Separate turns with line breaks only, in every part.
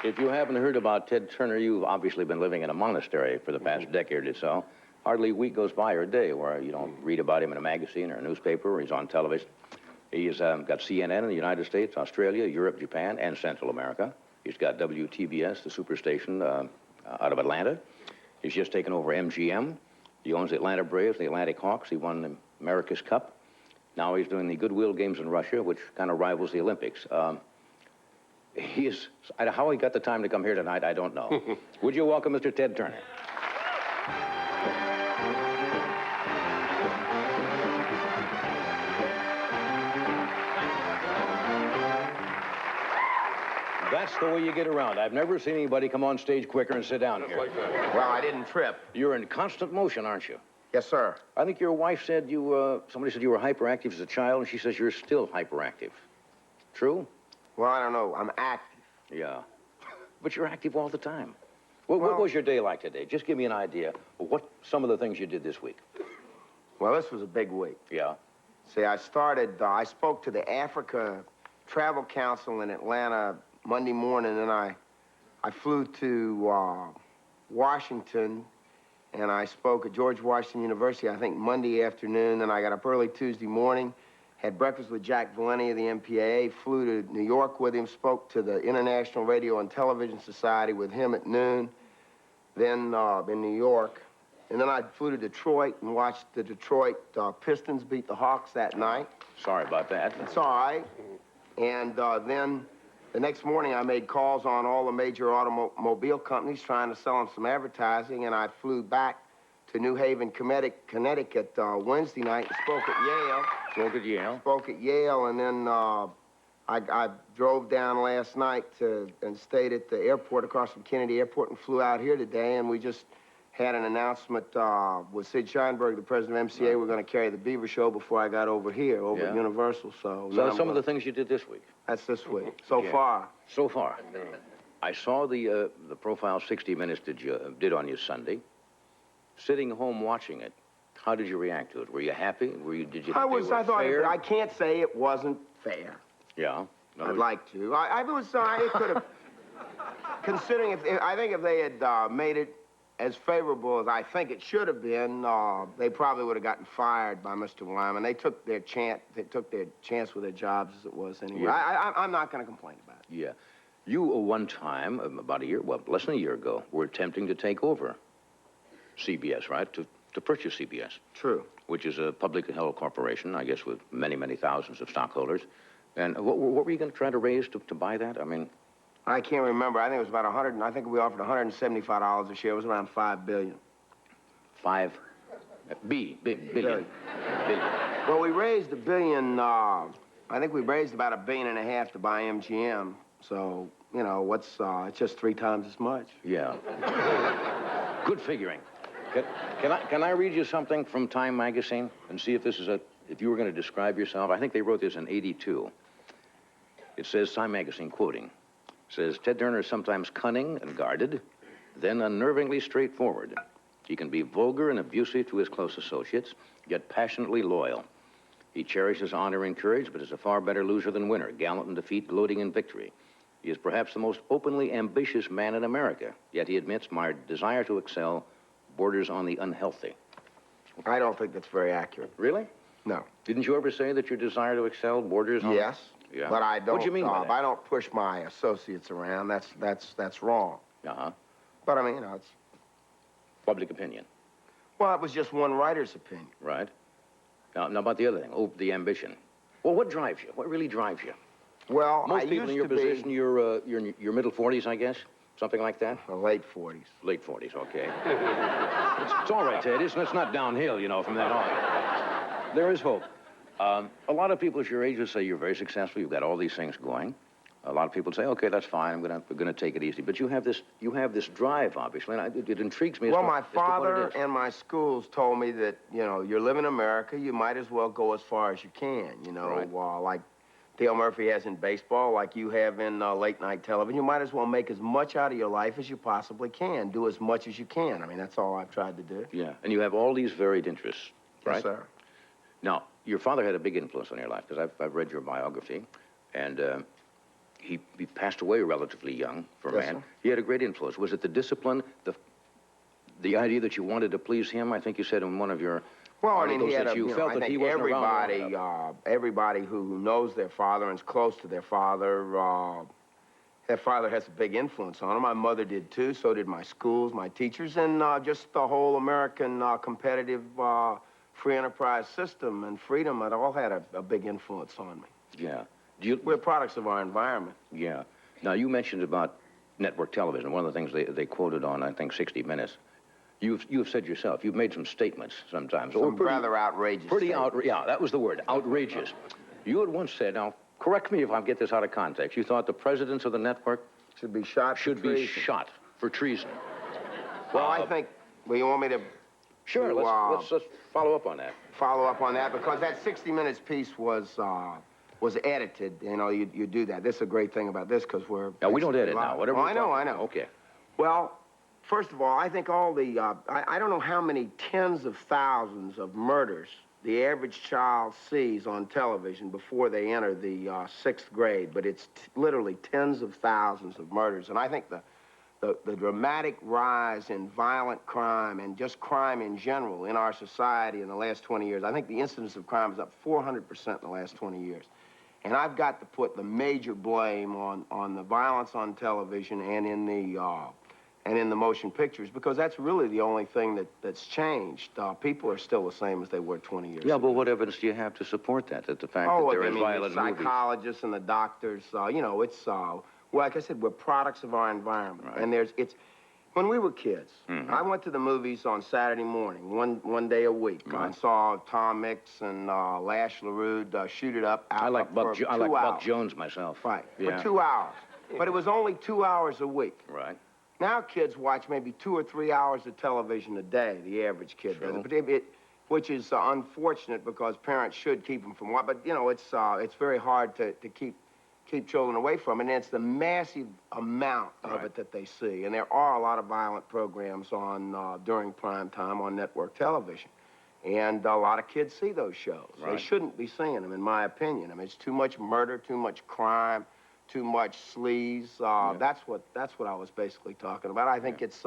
If you haven't heard about Ted Turner, you've obviously been living in a monastery for the past decade or so. Hardly a week goes by or a day where you don't read about him in a magazine or a newspaper, or he's on television. He's got CNN in the United States, Australia, Europe, Japan, and Central America. He's got WTBS, the superstation out of Atlanta. He's just taken over MGM. He owns the Atlanta Braves, the Atlantic Hawks. He won the America's Cup. Now he's doing the Goodwill Games in Russia, which kind of rivals the Olympics. How he got the time to come here tonight, I don't know. Would you welcome Mr. Ted Turner? That's the way you get around. I've never seen anybody come on stage quicker and sit down here.
Well, I didn't trip.
You're in constant motion, aren't you?
Yes, sir.
I think your wife said somebody said you were hyperactive as a child, and she says you're still hyperactive. True?
Well, I don't know. I'm active.
Yeah. But you're active all the time. What was your day like today? Just give me an idea of what some of the things you did this week.
Well, this was a big week.
Yeah.
See, I spoke to the Africa Travel Council in Atlanta Monday morning, and I flew to Washington, and I spoke at George Washington University, I think Monday afternoon, and I got up early Tuesday morning, had breakfast with Jack Valenti of the MPAA, flew to New York with him, spoke to the International Radio and Television Society with him at noon, then in New York, and then I flew to Detroit and watched the Detroit Pistons beat the Hawks that night.
Sorry about that.
It's all right. And then the next morning, I made calls on all the major automobile companies trying to sell them some advertising, and I flew back to New Haven, Connecticut Wednesday night and spoke at Yale.
Spoke at Yale?
Spoke at Yale, and then I drove down last night and stayed at the airport across from Kennedy Airport and flew out here today, and we just had an announcement with Sid Sheinberg, the president of MCA. We're going to carry the Beaver Show before I got over here, at Universal. So
some of the things you did this week.
That's this week, so far.
So far. I saw the profile 60 Minutes did on you Sunday. Sitting home watching it, how did you react to it? Were you happy? Did you?
I thought I can't say it wasn't fair.
Yeah.
I'd like to. It could have. Considering I think if they had made it as favorable as I think it should have been, they probably would have gotten fired by Mr. Wyman. They took their chance. They took their chance with their jobs as it was anyway. Yeah. I'm not going to complain about it.
Yeah. You, one time, about less than a year ago, were attempting to take over CBS, right? To purchase CBS.
True.
Which is a publicly held corporation, I guess, with many, many thousands of stockholders. And what were you going to try to raise to buy that? I mean...
I can't remember. I think it was about 100, I think we offered $175 a share. It was around $5 billion.
Billion.
Well, we raised $1 billion, I think we raised about $1.5 billion to buy MGM. So, you know, it's just 3 times as much.
Yeah. Good figuring. Can I read you something from Time magazine and see if this is if you were going to describe yourself? I think they wrote this in '82. It says, Time magazine quoting, says, Ted Turner is sometimes cunning and guarded, then unnervingly straightforward. He can be vulgar and abusive to his close associates, yet passionately loyal. He cherishes honor and courage, but is a far better loser than winner, gallant in defeat, gloating in victory. He is perhaps the most openly ambitious man in America, yet he admits my desire to excel borders on the unhealthy.
I don't think that's very accurate.
Really?
No.
Didn't you ever say that your desire to excel borders on...
Yes.
Yeah.
But I don't.
What do you mean by that?
I don't push my associates around. That's wrong.
Uh-huh.
But I mean, you know, it's
public opinion.
Well, it was just one writer's opinion.
Right. Now about the other thing, the ambition. Well, what drives you? What really drives you?
Well,
most people in your position, you're in your middle 40s, I guess, something like that.
Late 40s.
Late 40s, okay. it's all right, Ted. It's not downhill, you know, from that on. There is hope. A lot of people at your age will say you're very successful. You've got all these things going. A lot of people say, "Okay, that's fine. We're gonna take it easy." But you have this drive, obviously, and it intrigues me.
Well, my father and my schools told me that you're living in America. You might as well go as far as you can. You know,
right.
Like Dale Murphy has in baseball, like you have in late night television. You might as well make as much out of your life as you possibly can. Do as much as you can. I mean, that's all I've tried to do.
Yeah, and you have all these varied interests, right?
Yes, sir.
Now, your father had a big influence on your life, because I've read your biography, and he passed away relatively young for a
Yes,
man.
sir.
He had a great influence. Was it the discipline, the idea that you wanted to please him? I think you said in one of your
Well, I mean,
articles
he had
that
a,
you
you know,
felt
I
that
think
he wasn't around long
everybody,
enough.
everybody who knows their father and is close to their father, their father has a big influence on them. My mother did too, so did my schools, my teachers, and just the whole American competitive free enterprise system and freedom. It all had a big influence on me.
Yeah.
We're products of our environment.
Yeah. Now, you mentioned about network television. One of the things they quoted on, I think, 60 Minutes. You've said yourself, you've made some statements sometimes.
Some rather outrageous statements.
Yeah, that was the word, outrageous. You had once said, now, correct me if I get this out of context, you thought the presidents of the network
Should be shot for
should be
treason.
shot for treason.
Well, I think, well, you want me to
Sure, let's follow up on that.
follow up on that? Because that 60 Minutes piece was edited. You know, you do that. This is a great thing about this because we're...
Now, we don't edit
live.
now. Whatever.
Oh, I know.
Okay.
Well, first of all, I think all the... I don't know how many tens of thousands of murders the average child sees on television before they enter the 6th grade, but it's literally tens of thousands of murders. And I think the dramatic rise in violent crime and just crime in general in our society in the last 20 years, I think the incidence of crime is up 400% in the last 20 years. And I've got to put the major blame on the violence on television and in the motion pictures, because that's really the only thing that's changed. People are still the same as they were 20 years
Yeah,
ago.
but what evidence do you have to support that? That the fact that there is violent
the
movies...
psychologists and the doctors, you know, it's, well, like I said, we're products of our environment.
Right.
And when we were kids, I went to the movies on Saturday morning, one day a week.
Right.
I saw Tom Mix and Lash LaRue shoot it up.
I like Buck
hours.
Jones myself.
Right,
Yeah.
for 2 hours. But it was only 2 hours a week.
Right.
Now kids watch maybe 2 or 3 hours of television a day, the average kid does.
True.
But which is unfortunate because parents should keep them from what. But, you know, it's very hard to keep children away from it. And it's the massive amount of
Right.
it that they see. And there are a lot of violent programs on during prime time on network television. And a lot of kids see those shows.
Right.
They shouldn't be seeing them, in my opinion. I mean, it's too much murder, too much crime, too much sleaze. That's what I was basically talking about. I think it's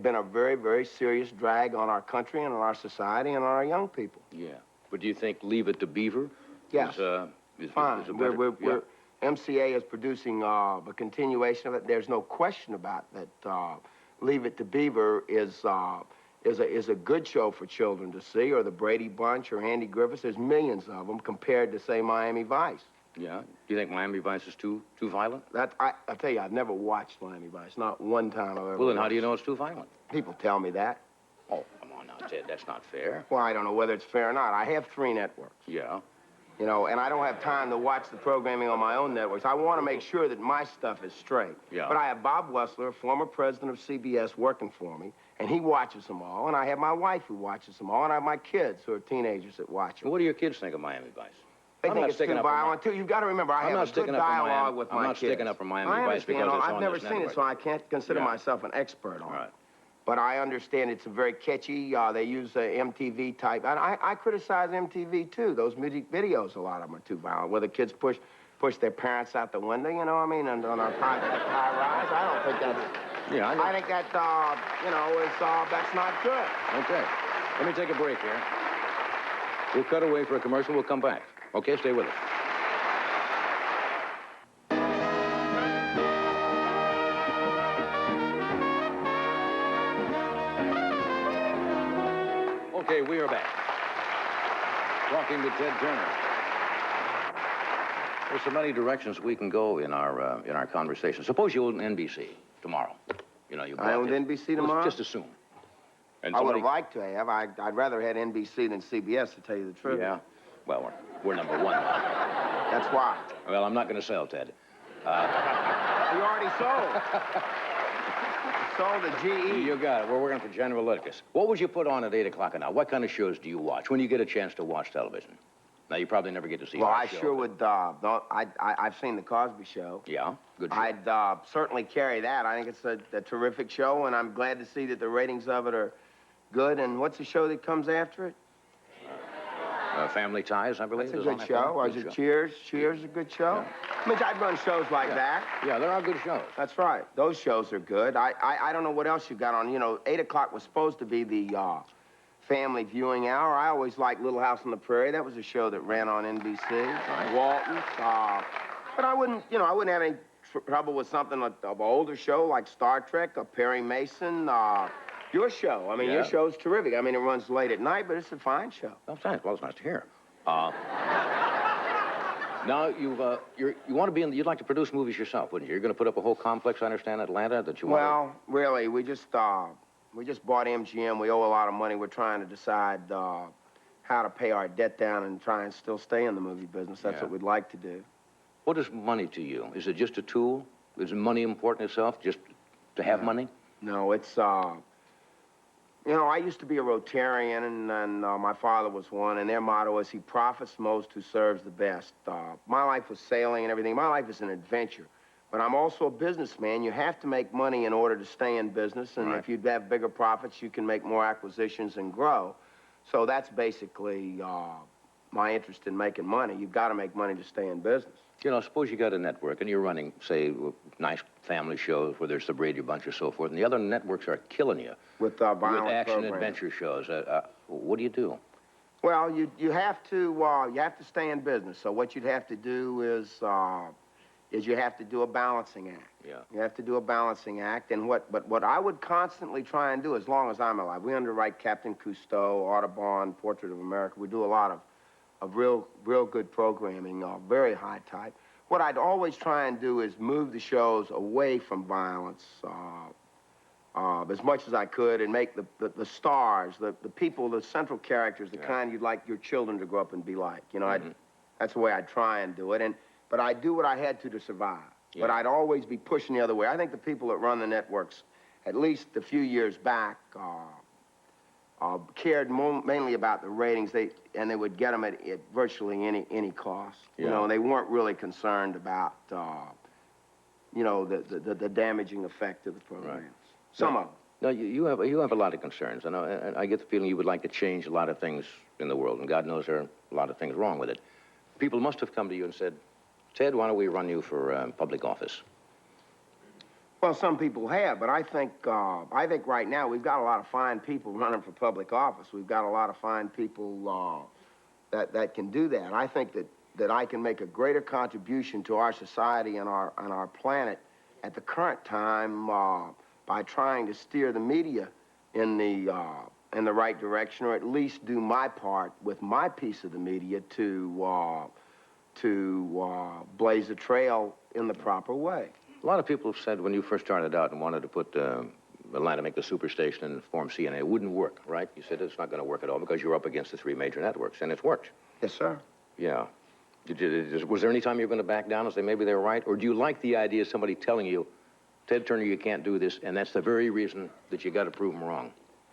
been a very, very serious drag on our country and on our society and on our young people.
Yeah. But do you think Leave It to Beaver
Yes.
is
Fine.
is a better...
MCA is producing a continuation of it. There's no question about that. Leave It to Beaver is a good show for children to see, or the Brady Bunch or Andy Griffiths. There's millions of them compared to, say, Miami Vice.
Yeah. Do you think Miami Vice is too violent?
I tell you, I've never watched Miami Vice. Not one time I've ever
Well, then how
watched
do you
it.
know it's too violent?
People tell me that.
Oh, come on now, Ted. That's not fair.
Well, I don't know whether it's fair or not. I have 3 networks.
Yeah.
You know, and I don't have time to watch the programming on my own networks. I want to make sure that my stuff is straight.
Yeah.
But I have Bob Wessler, former president of CBS, working for me, and he watches them all. And I have my wife who watches them all, and I have my kids who are teenagers that watch them.
What do your kids think of Miami Vice?
They
I'm
think
not
it's too
sticking up for
violent, too. You've got to remember, I
I'm
have
not
a good
sticking up for Miami.
dialogue with
I'm
my
not
kids.
sticking up for Miami
I
Vice because
understand.
it's
I've
on
never
this
seen
network.
it, so I can't consider
Yeah.
myself an expert on
Right.
it. But I understand it's a very catchy. They use MTV type. And I criticize MTV, too. Those music videos, a lot of them are too violent, where the kids push their parents out the window, you know what I mean, and on a high rise. I don't think that's...
Yeah,
I think that, you know, that's not good.
Okay. Let me take a break here. We'll cut away for a commercial. We'll come back. Okay, stay with us. Okay, we are back. Talking to Ted Turner. There's so many directions we can go in our conversation. Suppose you own NBC tomorrow. You know, you
I owned NBC tomorrow?
Just assume. And
I would
somebody-
have liked to have. I'd rather had NBC than CBS, to tell you the truth.
Yeah. Well, we're number one now.
That's why.
Well, I'm not going to sell, Ted.
You already sold. Sold to GE.
You got it. We're working for General Electric. What would you put on at 8 o'clock now? What kind of shows do you watch when you get a chance to watch television? Now, you probably never get to see
Well,
our
I
show,
sure
but-
would. I've seen The Cosby Show.
Yeah, good show.
I'd certainly carry that. I think it's a terrific show, and I'm glad to see that the ratings of it are good. And what's the show that comes after it?
Family Ties, I believe.
That's a
is on
good
that
show.
film.
Was
Good
it
show.
Cheers? Cheers is a good show. I mean, I've run shows like that.
Yeah, there are good shows.
That's right. Those shows are good. I don't know what else you got on. You know, 8 o'clock was supposed to be the family viewing hour. I always liked Little House on the Prairie. That was a show that ran on NBC. Walton's. But I wouldn't have any trouble with something like of an older show like Star Trek or Perry Mason. Your show. I mean,
Yeah.
your show's terrific. I mean, it runs late at night, but it's a fine show.
Oh, thanks. Well, it's nice to hear. Now, you want to be in, you'd like to produce movies yourself, wouldn't you? You're going to put up a whole complex, I understand, Atlanta, that you want
Well, really, we just bought MGM. We owe a lot of money. We're trying to decide how to pay our debt down and try and still stay in the movie business. That's
Yeah.
what we'd like to do.
What is money to you? Is it just a tool? Is money important itself, just to have money?
No, it's, you know, I used to be a Rotarian, and my father was one, and their motto is, he profits most who serves the best. My life was sailing and everything. My life is an adventure. But I'm also a businessman. You have to make money in order to stay in business, and
Right.
if you'd have bigger profits, you can make more acquisitions and grow. So that's basically my interest in making money. You've got to make money to stay in business.
You know, suppose you got a network and you're running, say, nice family shows where there's the Brady Bunch or so forth, and the other networks are killing you
With violent
with action
programs.
adventure shows. What do you do?
Well, you have to stay in business. So what you'd have to do is you have to do a balancing act.
Yeah.
You have to do a balancing act, and what I would constantly try and do, as long as I'm alive, we underwrite Captain Cousteau, Audubon, Portrait of America. We do a lot of real good programming, very high type. What I'd always try and do is move the shows away from violence as much as I could, and make the stars, the people, the central characters, the kind you'd like your children to grow up and be like. You know, that's the way I'd try and do it. But I'd do what I had to survive.
Yeah.
But I'd always be pushing the other way. I think the people that run the networks, at least a few years back, cared mainly about the ratings. They would get them at virtually any cost.
Yeah.
You know, and they weren't really concerned about you know, the damaging effect of the programs.
Right.
Some of them.
No, you have a lot of concerns, and I get the feeling you would like to change a lot of things in the world, and God knows there are a lot of things wrong with it. People must have come to you and said, Ted, why don't we run you for public office?
Well, some people have, but I think right now we've got a lot of fine people running for public office. We've got a lot of fine people that can do that. I think that I can make a greater contribution to our society and our planet at the current time by trying to steer the media in the right direction, or at least do my part with my piece of the media to blaze a trail in the proper way.
A lot of people said when you first started out and wanted to put Atlanta, make the superstation and form CNN, it wouldn't work, right? You said it's not going to work at all because you're up against the three major networks, and it's worked.
Yes, sir.
Yeah. Was there any time you were going to back down and say maybe they're right? Or do you like the idea of somebody telling you, Ted Turner, you can't do this, and that's the very reason that you got to prove them wrong?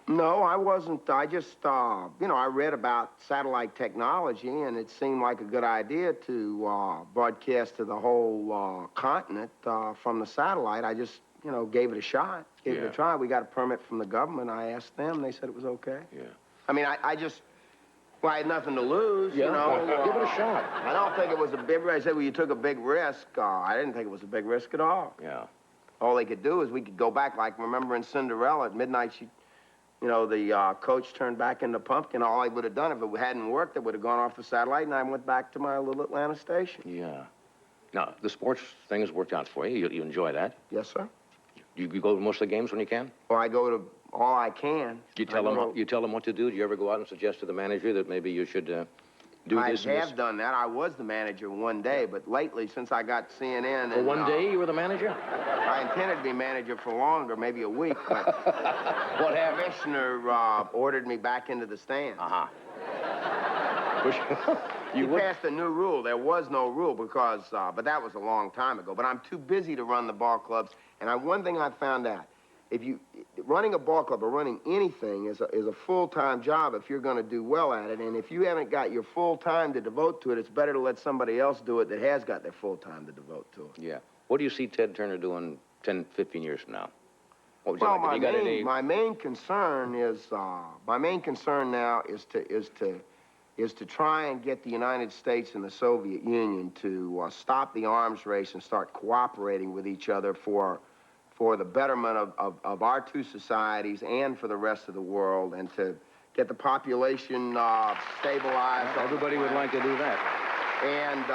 No, I wasn't. I just, you know, I read about satellite technology, and it seemed like a good idea to broadcast to the whole continent from the satellite. I just, you know, gave it a shot, gave it a try. We got a permit from the government. I asked them. They said it was okay.
Yeah.
I mean, I just, well, I had nothing to lose, you know.
Give it a shot.
I don't think it was a big risk. I said, well, you took a big risk. I didn't think it was a big risk at all.
Yeah.
All they could do is we could go back, like, remember in Cinderella, at midnight, you know, the coach turned back into Pumpkin. All I would have done, if it hadn't worked, it would have gone off the satellite, and I went back to my little Atlanta station.
Yeah. Now, the sports thing has worked out for you. You enjoy that.
Yes, sir.
You go to most of the games when you can?
Well, I go to all I can.
You tell them what to do? Do you ever go out and suggest to the manager that maybe you should do this
I
and this?
have done that. I was the manager one day, but lately, since I got CNN...
For one day you were the manager?
I intended to be manager for longer, maybe a week, but...
What happened?
The commissioner ordered me back into the stands.
Uh-huh.
He passed a new rule. There was no rule because, but that was a long time ago. But I'm too busy to run the ball clubs. And one thing I found out, running a ball club or running anything is a full-time job if you're going to do well at it. And if you haven't got your full time to devote to it, it's better to let somebody else do it that has got their full time to devote to it.
Yeah. What do you see Ted Turner doing 10, 15 years from now? What would you
Well,
like? Have you got any...
my main concern now is to is to try and get the United States and the Soviet Union to stop the arms race and start cooperating with each other for the betterment of our two societies and for the rest of the world, and to get the population stabilized.
Everybody would like to do that.
And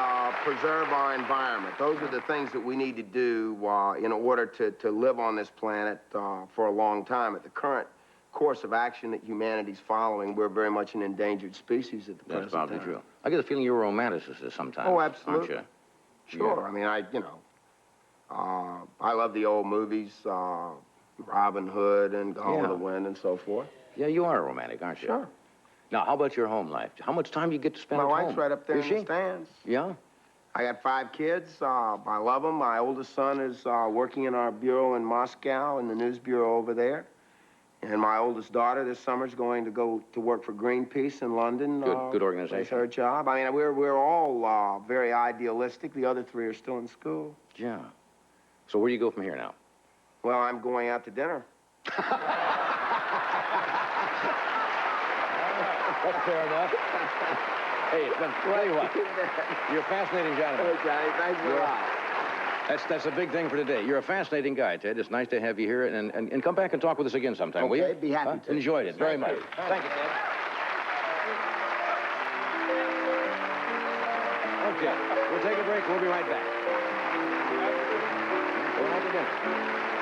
preserve our environment. Those are the things that we need to do in order to live on this planet for a long time. At the current course of action that humanity's following, we're very much an endangered species at the present
That's probably
time.
true. I get the feeling you're a romanticist sometimes.
Oh, absolutely.
Aren't
Sure.
Yeah.
I mean, I love the old movies, Robin Hood and Gone with
Yeah.
the Wind and so forth.
you? Yeah, you are a romantic, aren't you?
Sure.
Now, how about your home life? How much time do you get to spend
My
at
wife's
home?
right up there
Is
in the
she?
stands.
Yeah?
I got 5 kids. I love them. My oldest son is working in our bureau in Moscow, in the news bureau over there. And my oldest daughter this summer is going to go to work for Greenpeace in London.
Good organization.
That's her job. I mean, we're all very idealistic. The other 3 are still in school.
Yeah. So where do you go from here now?
Well, I'm going out to dinner.
That's fair enough. Hey, tell you what, you're a fascinating gentleman.
Johnny, thanks a lot.
That's a big thing for today. You're a fascinating guy, Ted. It's nice to have you here, and come back and talk with us again sometime, will you?
Okay, be happy to.
Enjoyed it very much.
you.
Thank you, Ted. Okay, we'll take a break. We'll be right back. Going out to dinner.